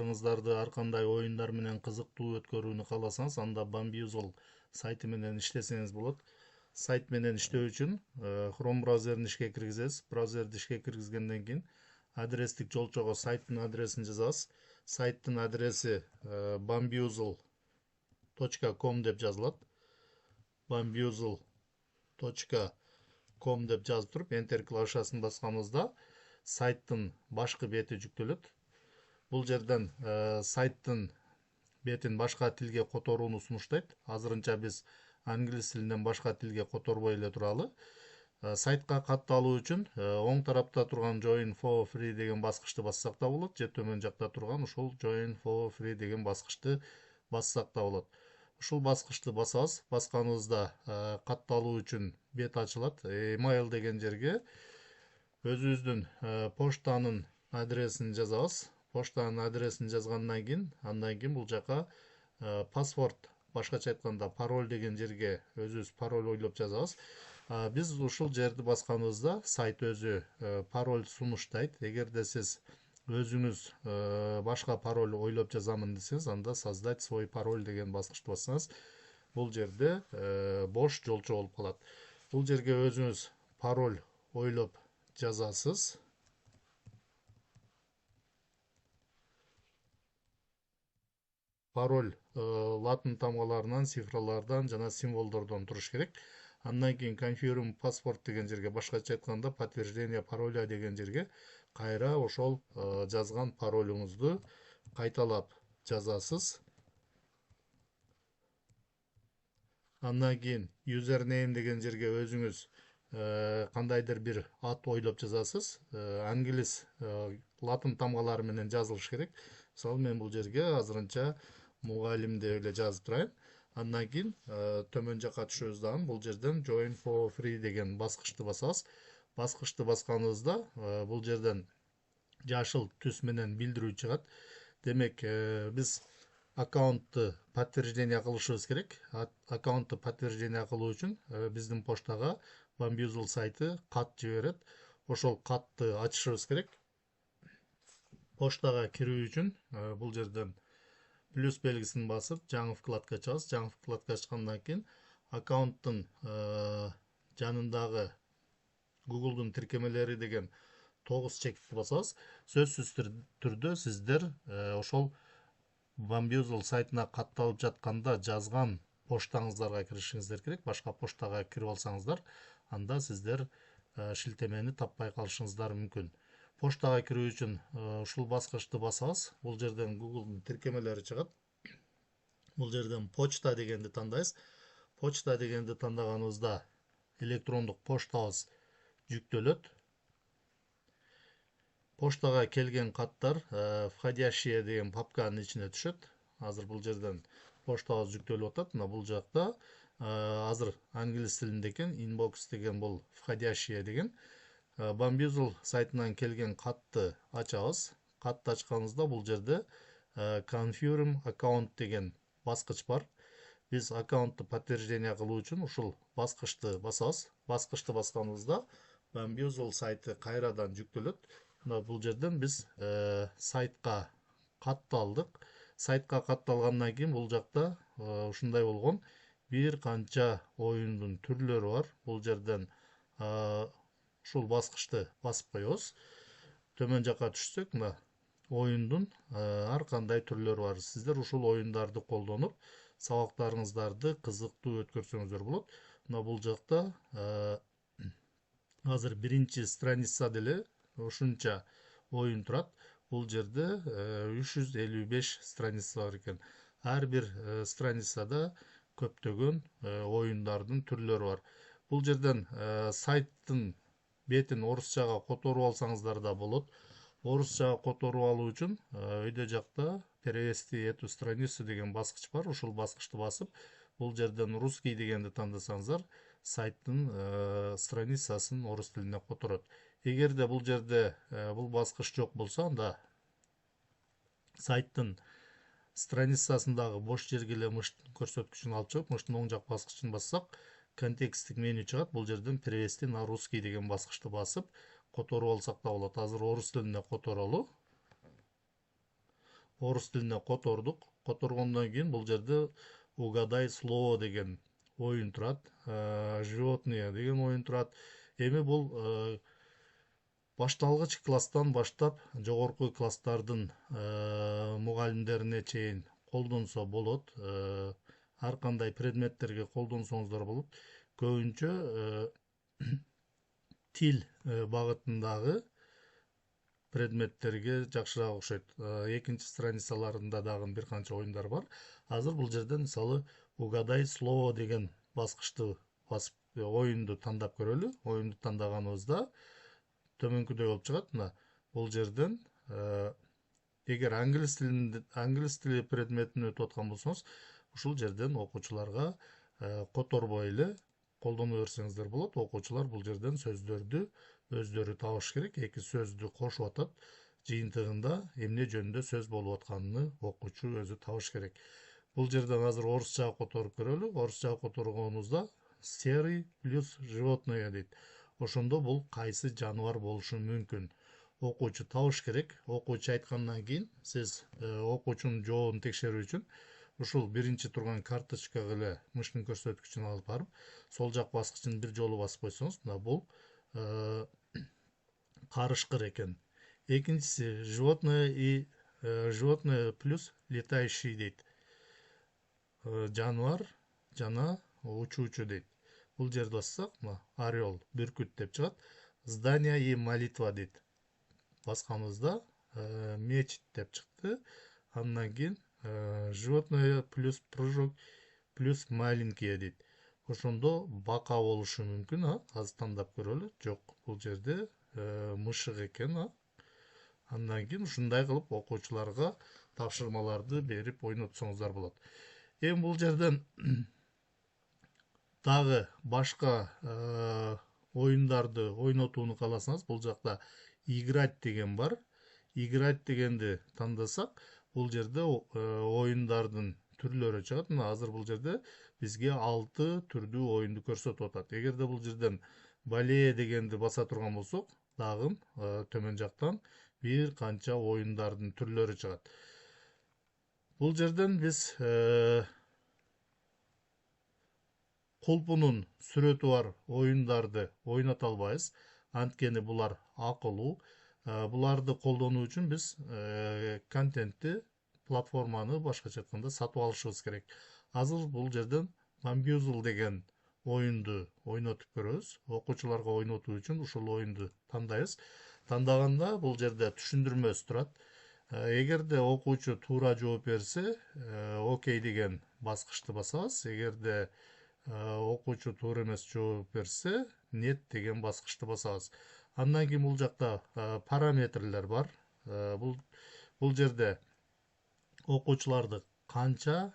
убактыңыздарды ар кандай оюндар менен кызыктуу өткөрүүнү кааласаңыз, анда Bambuser сайты менен иштесеңиз болот. Сайт менен иштөө үчүн Chrome браузерин ишке киргизесиз. Браузерди ишке киргизгенден кийин адрестик жолчого сайттын адресин жазасыз. Сайттын адреси bambuser.com деп жазылат. bambuser.com деп жазып туруп Enter клавишасын басканыбызда сайттын башкы бети жүктөлөт. Бул жерден сайттын бетин башка тилге которууну сунуштайт. Азырынча биз англис тилинен башка тилге которбой эле туралы. Сайтка катталуу үчүн оң тарапта турган Join for free деген баскычты бассак да болот, же төмөн жакта турган ушул Join for free деген баскычты бассак да болот. Ушул баскычты басабыз. Басканыбызда катталуу үчүн бет ачылат. Email деген жерге өзүбүздүн поштанын адресин жазабыз. Поштанын адресин жазгандан кийин, андан кийин бул жака паспорт, башкача айтканда пароль деген жерге өзүбүз пароль ойлоп жазабыз. Биз ушул жерди басканыбызда сайт өзү пароль сунуштайт. Эгерде сиз өзүңүз башка пароль ойлоп жазамын десеңиз, анда создать свой пароль деген баскычты бассаңыз, бул жерде бош жолчо болуп калат. Бул жерге өзүңүз пароль ойлоп жазасыз. Пароль латын тамгаларынан, цифралардан жана символдордон туруш керек. Андан кийин confirm паспорт деген жерге, башкача айтканда подтверждение пароля деген жерге кайра ошол жазган паролуңузду кайталап жазасыз. Андан кийин username деген жерге өзүңүз кандайдыр бир ат ойлоп жазасыз. Англис латын тамгалары менен жазылыш керек. Мисалы мен бул жерге азырынча мугалим деп эле жазып турайын. Андан кийин төмөн жака түшөбүз дагы. Бул жерден Join for free деген баскычты басабыз. Баскычты басканыбызда бул жерден жашыл түс менен билдирүү чыгат. Демек, биз аккаунтту подтверждение кылышыбыз керек. Аккаунтту подтверждение кылуу үчүн биздин поштага Bambuser сайты кат жиберет. Ошол катты ачышыбыз керек. Поштага кирүү үчүн бул жерден плюс белгисин басып, жаңы вкладка ачабыз. Жаңы вкладка ачкандан кийин аккаунттун жанындагы Google'дун тиркемелери деген 9 чекитти басабыз. Сөзсүз түрдө сиздер ошол Bambuser сайтына катталып жатканда жазган поштаңыздарга киришиңиздер керек. Башка поштага кирип алсаңыздар, анда сиздер шилтемени таппай калышыңыздар мүмкүн. Поштага кирүү үчүн ушул баскычты басабыз. Бул жерден Google'дун тиркемелери чыгат. Бул жерден почта дегенди тандайбыз. Почта дегенди тандаганыбызда электрондук поштабыз жүктөлөт. Поштага келген каттар входящие деген папканын ичине түшөт. Азыр бул жерден поштабыз жүктөлүп атат. Мына бул жакта азыр англис тилинде экен, inbox деген бул входящие деген. Bambuser сайтынан келген катты ачабыз. Катты ачканыбызда бул жерде confirm аккаунт деген баскыч бар. Биз аккаунтту подтверждение кылуу үчүн ушул баскычты басабыз. Баскычты басканыбызда Bambuser сайты кайрадан жүктөлөт. Мына бул жерден биз сайтка катталдык. Сайтка катталгандан кийин бул жакта ушундай болгон бир канча оюндун түрлөрү бар. Бул жерден ушул баскычты басып коебуз. Төмөн жака түшсөк, мына оюндун ар кандай түрлөрү бар. Сиздер ушул оюндарды колдонуп, сабактарыңыздарды кызыктуу өткөрсөңүздөр болот. Мына бул жакта азыр биринчи страницада эле ушунча оюн турат. Бул жерде 355 страница бар экен. Ар бир страницада көптөгөн оюндардын түрлөрү бар. Бул жерден сайттын бетин орусчага которуп алсаңыздар да болот. Орусчага которуп алуу үчүн өйдө жакта перевести эту страницу деген баскыч бар. Ушул баскычты басып, бул жерден русский дегенди тандасаңыздар, сайттын страницасын орус тилине которот. Эгерде бул жерде бул баскыч жок болсо, анда сайттын страницасындагы бош жерге эле мыштын көрсөткүчүн алып чыгып, мыштын оң жак баскычын бассак, контексттик меню чыгат. Бул жерден перевести на русский деген баскычты басып которуп алсак да болот. Азыр орус тилине которолу. орус тилине котордук. Которгондон кийин бул жерде угадай слово деген оюн турат, животные деген оюн турат. Эми бул башталгыч класстан баштап жогорку класстардын мугалимдерине чейин колдонсо болот. Ар кандай предметтерге колдонсоңуздар болот. Көбүнчө тил багытындагы предметтерге жакшыраак окшойт. Экинчи страницаларында дагы бир канча оюндар бар. Азыр бул жерден мисалы угадай слово деген баскычты басып оюнду тандап көрөлү. Оюнду тандаганыбызда төмөнкүдөй болуп чыгат. Мына бул жерден эгер англис тили предметин өтүп аткан болсоңуз, ушул жерден окуучуларга которбой эле колдоно берсеңиздер болот. Окуучулар бул жерден сөздөрдү өздөрү табыш керек. Эки сөздү кошуп атат. Жыйынтыгында эмне жөнүндө сөз болуп атканын окуучу өзү табыш керек. Бул жерден азыр орусчага которуп көрөлү. Орусчага которгонубузда серый плюс животное дейт. Ошондо бул кайсы жаныбар болушу мүмкүн? Окуучу табыш керек. Окуучу айткандан кийин сиз окуучунун жообун текшерүү үчүн ушул биринчи турган карточкага эле мыштын көрсөткүчүн алып барып, сол жак баскычын бир жолу басып койсоңуз, мына бул карышкыр экен. Экинчиси животное плюс летающий дейт. Жаныбар жана учуучу дейт. Бул жерди бассак, мына орел, бүркүт деп чыгат. Здание и молитва дейт. Басканыбызда мечит деп чыкты. Андан кийин животное плюс прыжок плюс маленькие дейт. Ошондо бака болушу мүмкүн, азыр тандап көрөлү. Жок, бул жерде мышык экен. Андан кийин ушундай кылып окуучуларга тапшырмаларды берип ойнотсоңуздар болот. Эми бул жерден дагы башка оюндарды ойнотууну кааласаңыз, бул жакта играть деген бар. Играть дегенди тандасак, бул жерде оюндардын түрлөрү чыгат. Мына азыр бул жерде бизге 6 түрдүү оюнду көрсөтүп атат. Эгерде бул жерден бале дегенди баса турган болсок, дагы төмөн жактан бир канча оюндардын түрлөрү чыгат. Бул жерден биз кулпунун сүрөтү бар оюндарды ойното албайбыз. Анткени булар акылуу. Буларды колдонуу үчүн биз контентти, платформаны башкача айтканда сатып алышыбыз керек. Азыр бул жерден Bamboozle деген оюнду ойнотуп көрөбүз. Окуучуларга ойнотуу үчүн ушул оюнду тандайбыз. Тандаганда бул жерде түшүндүрмөсү турат. Эгерде окуучу туура жооп берсе, окей деген баскычты басабыз. Эгерде окуучу туура эмес жооп берсе, нет деген баскычты басабыз. Андан кийин бул жакта параметрлер бар. Бул жерде окуучуларды канча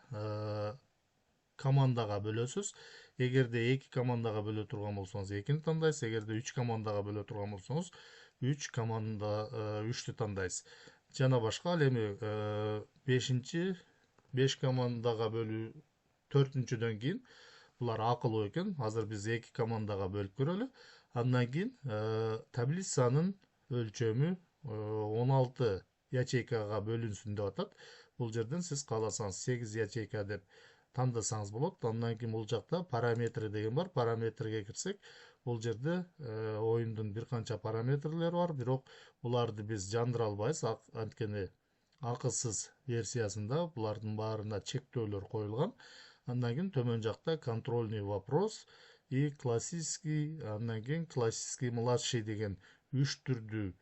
командага бөлөсүз. Эгерде 2 командага бөлө турган болсоңуз 2-ни тандайсыз. Эгерде 3 командага бөлө турган болсоңуз 3-тү тандайсыз. Жана башка. Ал эми 5 командага бөлүү 4-дөн кийин булар акылуу экен. Азыр биз 2 командага бөлүп көрөлү. Андан кийин таблицанын өлчөмү 16 ячейкага бөлүнсүн деп атат. Бул жерден сиз кааласаңыз 8 ячейка деп тандасаңыз болот. Андан кийин бул жакта параметры деген бар. Параметрге кирсек, бул жерде оюндун бир канча параметрлери бар, бирок буларды биз жандыра албайбыз. Анткени акысыз версиясында булардын баарына чектөөлөр коюлган. Андан кийин төмөн жакта контрольный вопрос и классический, андан кийин классический младший деген 3 түрдүү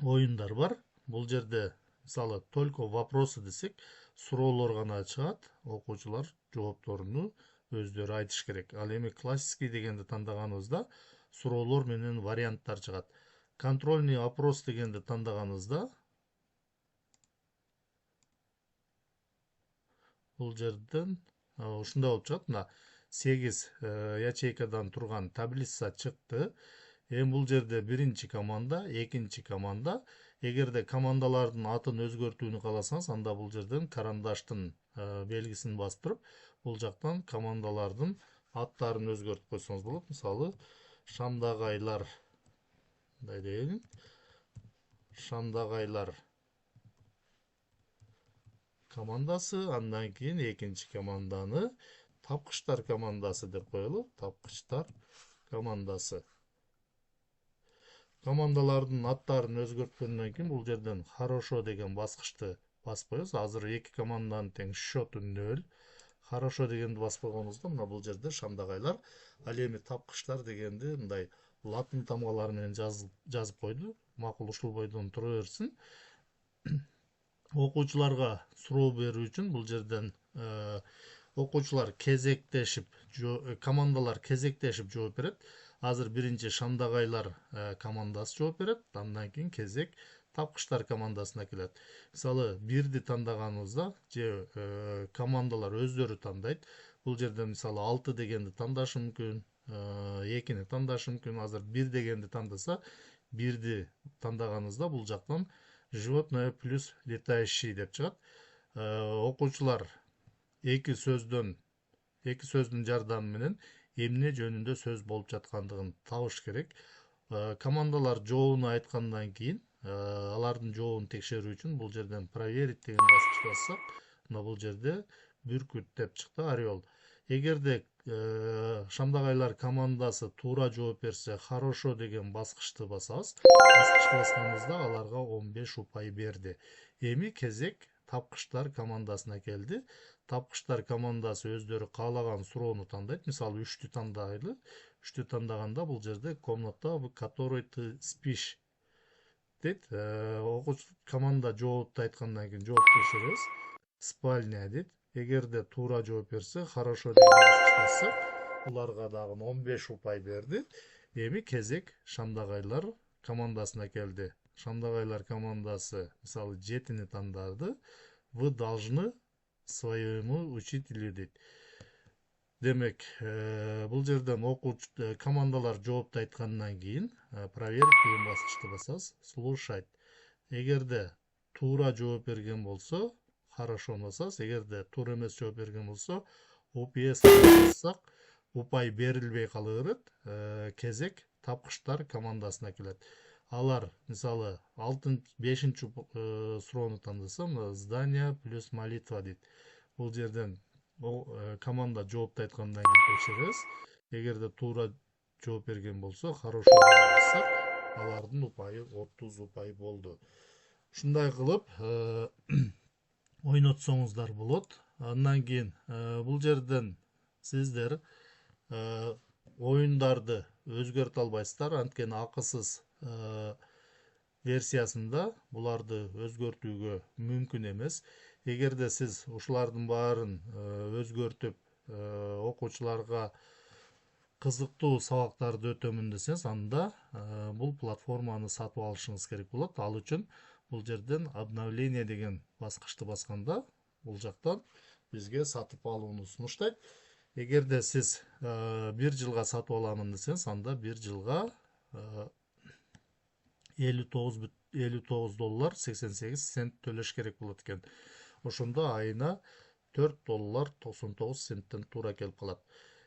оюндар бар. Бул жерде мисалы только вопросы десек, суроолор гана чыгат. Окуучулар жоопторуну өздөрү айтыш керек. Ал эми классический дегенди тандаганыбызда суроолор менен варианттар чыгат. Контрольный опрос дегенди тандаганыбызда бул жерден ушундай болуп чыгат. Мына 8 ячейкадан турган таблица чыкты. Эми бул жерде биринчи команда, экинчи команда. Эгерде командалардын атын өзгөртүүнү кааласаңыз, анда бул жерден карандаштын белгисин басып туруп, бул жактан командалардын аттарын өзгөртүп койсоңуз болот. Мисалы, Шамдагайлар, мындай дейин. Шамдагайлар командасы, андан кийин экинчи команданы тапкычтар командасы деп коелу. Тапкычтар командасы. Командалардын аттарын өзгөрткөндөн кийин бул жерден хорошо деген баскычты басып коебуз. Азыр эки команданын тең счету 0. Хорошо дегенди басып койгонубузда мына бул жерде шамдагайлар. Ал эми тапкычтар дегенди мындай латын тамгалары менен жазып койду. Макул ушул бойдон тура берсин. Окуучуларга суроо берүү үчүн бул жерден окуучулар кезектешип, командалар кезектешип жооп берет. Азыр биринчи шамдагайлар командасы жооп берет, андан кийин кезек тапкычтар командасына келет. Мисалы, бирди тандаганыбызда же командалар өздөрү тандайт. Бул жерден мисалы 6 дегенди тандашы мүмкүн, 2-ни тандашы мүмкүн. Азыр 1 дегенди тандаса, 1ди тандаганыбызда бул жактан животное плюс летающий деп чыгат. Окуучулар эки сөздүн жардамы менен эмне жөнүндө сөз болуп жаткандыгын табыш керек. Командалар жообун айткандан кийин алардын жообун текшерүү үчүн бул жерден проверить деген баскычты бассак, мына бул жерде бүркүт деп чыкты, орел. Эгерде шамдагайлар командасы туура жооп берсе, хорошо деген баскычты басабыз. Баскычты басканыбызда аларга 15 упай берди. Эми кезек тапкычтар командасына келди. Тапкычтар командасы өздөрү каалаган суроону тандайт. Мисалы 3тү тандайлы. 3тү тандаганда бул жерде комната, в которой ты спишь дейт. Команда жоопту айткандан кийин жооп текшеребиз. Спальня дейт. Эгерде туура жооп берсе, хорошо деген баскычты басса, буларга дагы 15 упай берди. Эми кезек шамдагайлар командасына келди. Шамдагайлар командасы мисалы 7-ни тандады. Вы должны своему учителю дейт. Демек, бул жерден окуучу командалар жоопту айткандан кийин проверить деген баскычты басабыз. Слушать. Эгерде туура жооп берген болсо, хорошо басабыз. Эгерде туура эмес жооп берген болсо, UPS бассак, упай берилбей кала берет. Кезек тапкычтар командасына келет. Алар мисалы 5-нчи суроону тандаса, здание плюс молитва дейт. Бул жерден команда жоопту айткандан кийин текшеребиз. Эгерде туура жооп берген болсо, хорошо бассак, алардын упайы 30 упай болду. Ушундай кылып ойнотсоңуздар болот. Андан кийин бул жерден сиздер оюндарды өзгөртө албайсыздар, анткени акысыз версиясында буларды өзгөртүүгө мүмкүн эмес. Эгерде сиз ушулардын баарын өзгөртүп окуучуларга кызыктуу сабактарды өтөмүн десеңиз, анда бул платформаны сатып алышыңыз керек болот. Ал үчүн бул жерден обновление деген баскычты басканда, бул жактан бизге сатып алууну сунуштайт. Эгерде сиз 1 жылга сатып аламын десеңиз, анда 1 жылга $59.88 төлөш керек болот экен. Ошондо айына $4.99 туура келип калат.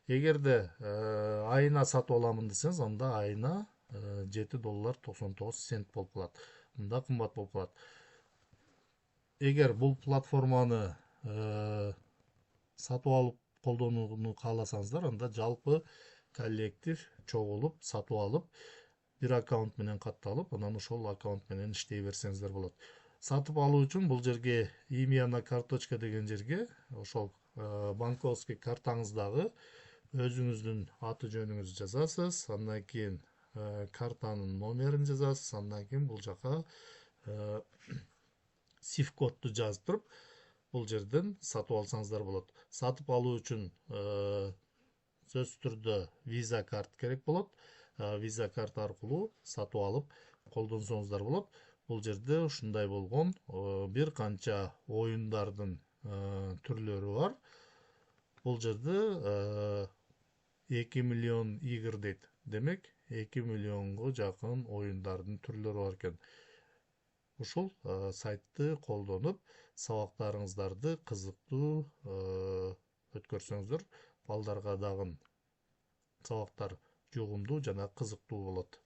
Эгерде айына сатып аламын десеңиз, анда айына $7.99 болуп калат. Мында кымбат болуп калат. Эгер бул платформаны сатып алып колдонууну кааласаңыздар, анда жалпы коллектив чогулуп сатып алып, бир аккаунт менен катталып, анан ошол аккаунт менен иштей берсеңиздер болот. Сатып алуу үчүн бул жерге имя на карточка деген жерге ошол банковский картаңыздагы өзүңүздүн аты жөнүңүздү жазасыз, андан кийин картанын номерин жазасыз, андан кийин бул жака сиф кодду жазып туруп, бул жерден сатып алсаңыздар болот. Сатып алуу үчүн сөзсүз түрдө виза карт керек болот. Виза карт аркылуу сатып алып колдонсоңуздар болот. Бул жерде ушундай болгон бир канча оюндардын түрлөрү бар. Бул жерде 2 миллион игр дейт. Демек 2 миллионго жакын оюндардын түрлөрү бар экен. Ушул сайтты колдонуп, сабактарыңыздарды кызыктуу өткөрсөңүздөр, балдарга дагы сабактар жугумдуу жана кызыктуу болот.